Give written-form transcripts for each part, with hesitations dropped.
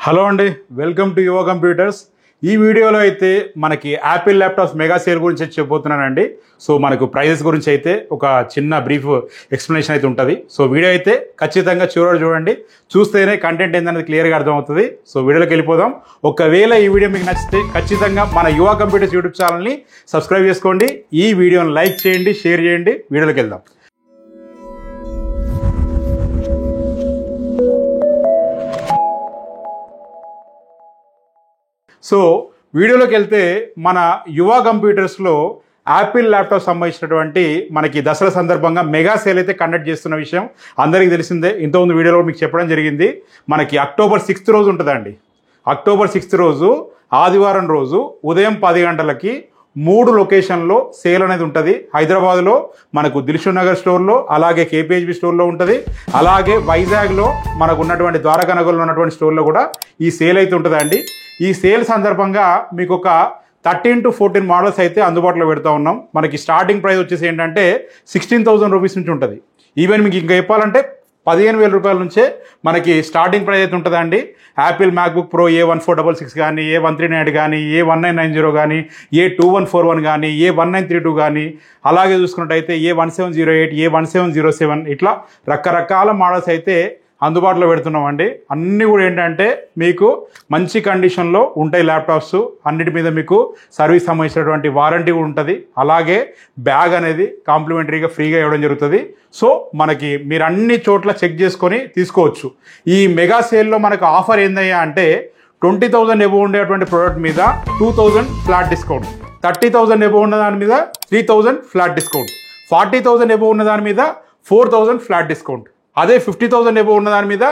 Hello అండి, welcome to యువ computers. ఈ వీడియోలో అయితే మనకి యాపిల్ ల్యాప్టాప్స్ మెగా సేల్ గురించి చెప్పబోతున్నానండి. సో మనకు ప్రైజెస్ గురించి అయితే ఒక చిన్న బ్రీఫ్ ఎక్స్ప్లెనేషన్ అయితే ఉంటుంది. సో వీడియో అయితే ఖచ్చితంగా చివరి చూడండి, చూస్తేనే కంటెంట్ ఏందనేది క్లియర్గా అర్థమవుతుంది. సో వీడియోలోకి వెళ్ళిపోదాం. ఒకవేళ ఈ వీడియో మీకు నచ్చితే ఖచ్చితంగా మన యువ కంప్యూటర్స్ యూట్యూబ్ ఛానల్ని సబ్స్క్రైబ్ చేసుకోండి, ఈ వీడియోని లైక్ చేయండి, షేర్ చేయండి. వీడియోలోకి వెళ్దాం. సో వీడియోలోకి వెళ్తే మన యువ కంప్యూటర్స్లో యాపిల్ ల్యాప్టాప్ సంబంధించినటువంటి మనకి దసరా సందర్భంగా మెగా సేల్ అయితే కండక్ట్ చేస్తున్న విషయం అందరికీ తెలిసిందే. ఇంతకుముందు వీడియోలో మీకు చెప్పడం జరిగింది. మనకి అక్టోబర్ 6th రోజు ఉంటుందండి. అక్టోబర్ 6th రోజు ఆదివారం రోజు ఉదయం 10 గంటలకి 3 లొకేషన్లో సేల్ అనేది ఉంటుంది. హైదరాబాద్లో మనకు దిల్షుక్ నగర్ స్టోర్లో, అలాగే కేపీహెచ్బి స్టోర్లో ఉంటుంది, అలాగే వైజాగ్లో మనకు ఉన్నటువంటి ద్వారకా నగర్లో ఉన్నటువంటి స్టోర్లో కూడా ఈ సేల్ అయితే ఉంటుందండి. ఈ సేల్ సందర్భంగా మీకు ఒక 13 to 14 మోడల్స్ అయితే అందుబాటులో పెడతా ఉన్నాం. మనకి స్టార్టింగ్ ప్రైస్ వచ్చేసి ఏంటంటే 16,000 రూపీస్ నుంచి ఉంటుంది. ఈవెన్ మీకు ఇంకా చెప్పాలంటే 15,000 రూపాయల నుంచే మనకి స్టార్టింగ్ ప్రైస్ అయితే ఉంటుందండి. యాపిల్ మ్యాక్బుక్ ప్రో A1466 కానీ, A1398 కానీ, A1990 కానీ, A2141 కానీ, A1932 కానీ, అలాగే చూసుకున్నట్టయితే A1708, A1707 ఇట్లా రకరకాల మోడల్స్ అయితే అందుబాటులో పెడుతున్నామండి. అన్నీ కూడా ఏంటంటే మీకు మంచి కండిషన్లో ఉంటాయి ల్యాప్టాప్స్. అన్నిటి మీద మీకు సర్వీస్ సంబంధించినటువంటి వారంటీ ఉంటుంది. అలాగే బ్యాగ్ అనేది కాంప్లిమెంటరీగా ఫ్రీగా ఇవ్వడం జరుగుతుంది. సో మనకి మీరు అన్ని చోట్ల చెక్ చేసుకొని తీసుకోవచ్చు. ఈ మెగా సేల్లో మనకు ఆఫర్ ఏందయ్యా అంటే 20,000 ఎబో ఉండేటువంటి ప్రోడక్ట్ మీద 2,000 ఫ్లాట్ డిస్కౌంట్, 30,000 ఎబో ఉన్న దాని మీద 3,000 ఫ్లాట్ డిస్కౌంట్, 40,000 ఎబో ఉన్న దాని మీద 4,000 ఫ్లాట్ డిస్కౌంట్, అదే 50,000 ఎబో ఉన్న దాని మీద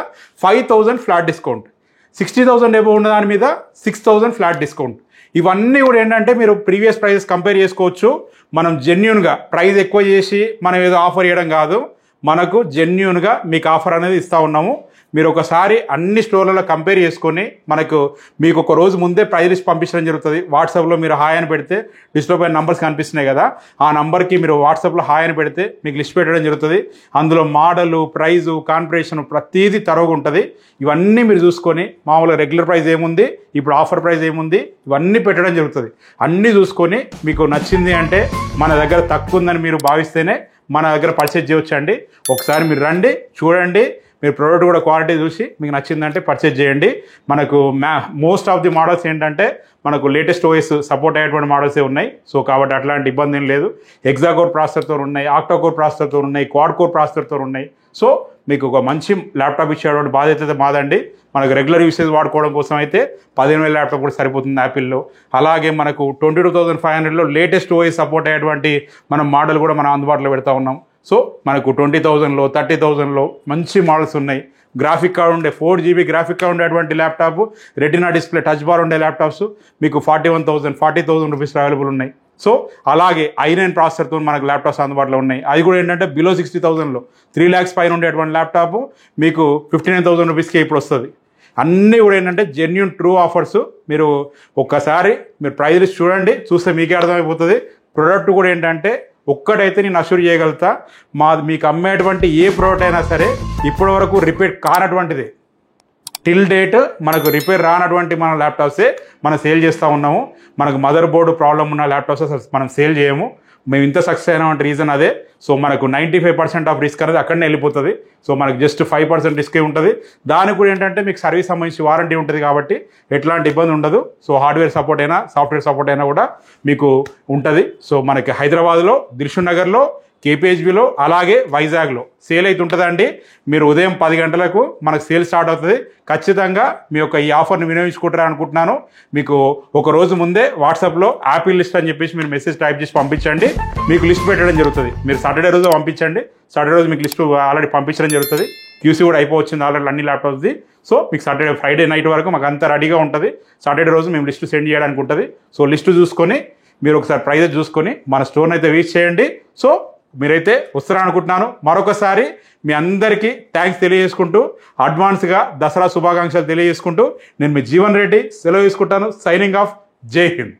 5,000 ఫ్లాట్ డిస్కౌంట్, 60,000 ఎబో ఉన్న దాని మీద 6,000 ఫ్లాట్ డిస్కౌంట్. ఇవన్నీ కూడా ఏంటంటే మీరు ప్రీవియస్ ప్రైజెస్ కంపేర్ చేసుకోవచ్చు. మనం జెన్యూన్గా ప్రైస్ ఎక్కువ చేసి మనం ఏదో ఆఫర్ ఇవ్వడం కాదు, మనకు జెన్యూన్గా మీకు ఆఫర్ అనేది ఇస్తూ ఉన్నాము. మీరు ఒకసారి అన్ని స్టోర్లలో కంపేర్ చేసుకొని మీకు ఒక రోజు ముందే ప్రైస్ లిస్ట్ పంపించడం జరుగుతుంది. వాట్సాప్లో మీరు హాయ్ అని పెడితే లిస్ట్లో పైన నంబర్స్ కనిపిస్తున్నాయి కదా, ఆ నంబర్కి మీరు వాట్సాప్లో హాయ్ అని పెడితే మీకు లిస్ట్ పెట్టడం జరుగుతుంది. అందులో మోడలు, ప్రైజు, కాన్ఫిగరేషన్ ప్రతిదీ తరువుగా ఉంటుంది. ఇవన్నీ మీరు చూసుకొని మామూలుగా రెగ్యులర్ ప్రైస్ ఏముంది, ఇప్పుడు ఆఫర్ ప్రైస్ ఏముంది, ఇవన్నీ పెట్టడం జరుగుతుంది. అన్నీ చూసుకొని మీకు నచ్చింది అంటే మన దగ్గర తక్కువ ఉందని మీరు భావిస్తేనే మన దగ్గర పర్చేజ్ చేయవచ్చు అండి. ఒకసారి మీరు రండి, చూడండి, మీరు ప్రోడక్ట్ కూడా క్వాలిటీ చూసి మీకు నచ్చిందంటే పర్చేజ్ చేయండి. మనకు మోస్ట్ ఆఫ్ ది మోడల్స్ ఏంటంటే మనకు లేటెస్ట్ ఓఎస్ సపోర్ట్ అయ్యేటువంటి మోడల్సే ఉన్నాయి. సో కాబట్టి అట్లాంటి ఇబ్బంది ఏం లేదు. ఎగ్జాకోర్ ప్రాసెసర్తో ఉన్నాయి, ఆక్టాకోర్ ప్రాసెసర్తో ఉన్నాయి, క్వాడ్ కోర్ ప్రాసెసర్తో ఉన్నాయి. సో మీకు ఒక మంచి ల్యాప్టాప్ ఇచ్చేటువంటి బాధ్యత అయితే మాదండి. మనకు రెగ్యులర్ యూసేజ్ వాడుకోవడం కోసం అయితే 15,000 ల్యాప్టాప్ కూడా సరిపోతుంది యాపిల్లో. అలాగే మనకు 22,500లో లేటెస్ట్ ఓఎస్ సపోర్ట్ అయ్యేటువంటి మనం మోడల్ కూడా మనం అందుబాటులో పెడతా ఉన్నాం. సో మనకు 20,000లో 30,000లో మంచి మోడల్స్ ఉన్నాయి. గ్రాఫిక్ కార్డ్ ఉండే 4GB గ్రాఫిక్ కార్డ్ ఉండేటువంటి laptop, retina display, touch bar ఉండే ల్యాప్టాప్స్ మీకు 41,000, 40,000 రూపీస్ అవైలబుల్ ఉన్నాయి. సో అలాగే i9 ప్రాసెసర్తో మనకు ల్యాప్టాప్స్ అందుబాటులో ఉన్నాయి. అది కూడా ఏంటంటే బిలో 60,000లో 3 lakhs పైన ఉండేటువంటి ల్యాప్టాప్ మీకు 59,000 రూపీస్కి ఇప్పుడు వస్తుంది. అన్నీ కూడా ఏంటంటే జెన్యూన్ ట్రూ ఆఫర్స్. మీరు ఒక్కసారి మీరు ప్రైస్ లిస్ట్ చూడండి, చూస్తే మీకే అర్థమైపోతుంది. ప్రొడక్ట్ కూడా ఏంటంటే ఒక్కటైతే నేను అష్యూర్ చేయగలుగుతా, మీకు అమ్మేటువంటి ఏ ప్రోడక్ట్ అయినా సరే ఇప్పటి వరకు రిపేర్ కానటువంటిది, టిల్ డేట్ మనకు రిపేర్ రానటువంటి మన ల్యాప్టాప్సే మనం సేల్ చేస్తూ ఉన్నాము. మనకు మదర్ బోర్డు ప్రాబ్లం ఉన్న ల్యాప్టాప్స్ మనం సేల్ చేయము. మేము ఇంత సక్సెస్ అయినటువంటి రీజన్ అదే. సో మనకు 95% ఆఫ్ రిస్క్ అనేది అక్కడనే వెళ్ళిపోతుంది. సో మనకు జస్ట్ 5% రిస్కే ఉంటుంది. దానికి కూడా ఏంటంటే మీకు సర్వీస్ సంబంధించి వారంటీ ఉంటుంది కాబట్టి ఎట్లాంటి ఇబ్బంది ఉండదు. సో హార్డ్వేర్ సపోర్ట్ అయినా సాఫ్ట్వేర్ సపోర్ట్ అయినా కూడా మీకు ఉంటుంది. సో మనకి హైదరాబాద్లో, దిల్షుక్ నగర్లో, కేపీహెచ్బిలో, అలాగే వైజాగ్లో సేల్ అయితే ఉంటుందండి. మీరు ఉదయం 10 గంటలకు మనకు సేల్ స్టార్ట్ అవుతుంది. ఖచ్చితంగా మీ యొక్క ఈ ఆఫర్ని వినియోగించుకుంటారని అనుకుంటున్నాను. మీకు ఒక రోజు ముందే వాట్సాప్లో యాపిల్ లిస్ట్ అని చెప్పేసి మీరు మెసేజ్ టైప్ చేసి పంపించండి, మీకు లిస్ట్ పెట్టడం జరుగుతుంది. మీరు సాటర్డే రోజు పంపించండి, సాటర్డే రోజు మీకు లిస్ట్ ఆల్రెడీ పంపించడం జరుగుతుంది. క్యూసీ కూడా అయిపోవచ్చింది ఆల్రెడీ అన్ని ల్యాప్టాప్స్ది. సో మీకు ఫ్రైడే నైట్ వరకు మాకు అంతా రెడీగా ఉంటుంది. సాటర్డే రోజు మేము లిస్ట్ సెండ్ చేయడానికి ఉంటుంది. సో లిస్ట్ చూసుకొని మీరు ఒకసారి ప్రైజెస్ చూసుకొని మన స్టోర్ని అయితే రీచ్ చేయండి. సో మీరైతే వస్తారనుకుంటున్నాను. మరొకసారి మీ అందరికీ థ్యాంక్స్ తెలియజేసుకుంటూ, అడ్వాన్స్గా దసరా శుభాకాంక్షలు తెలియజేసుకుంటూ నేను మీ జీవన్ రెడ్డి సెలవు తీసుకుంటాను. Signing off. జై హింద్.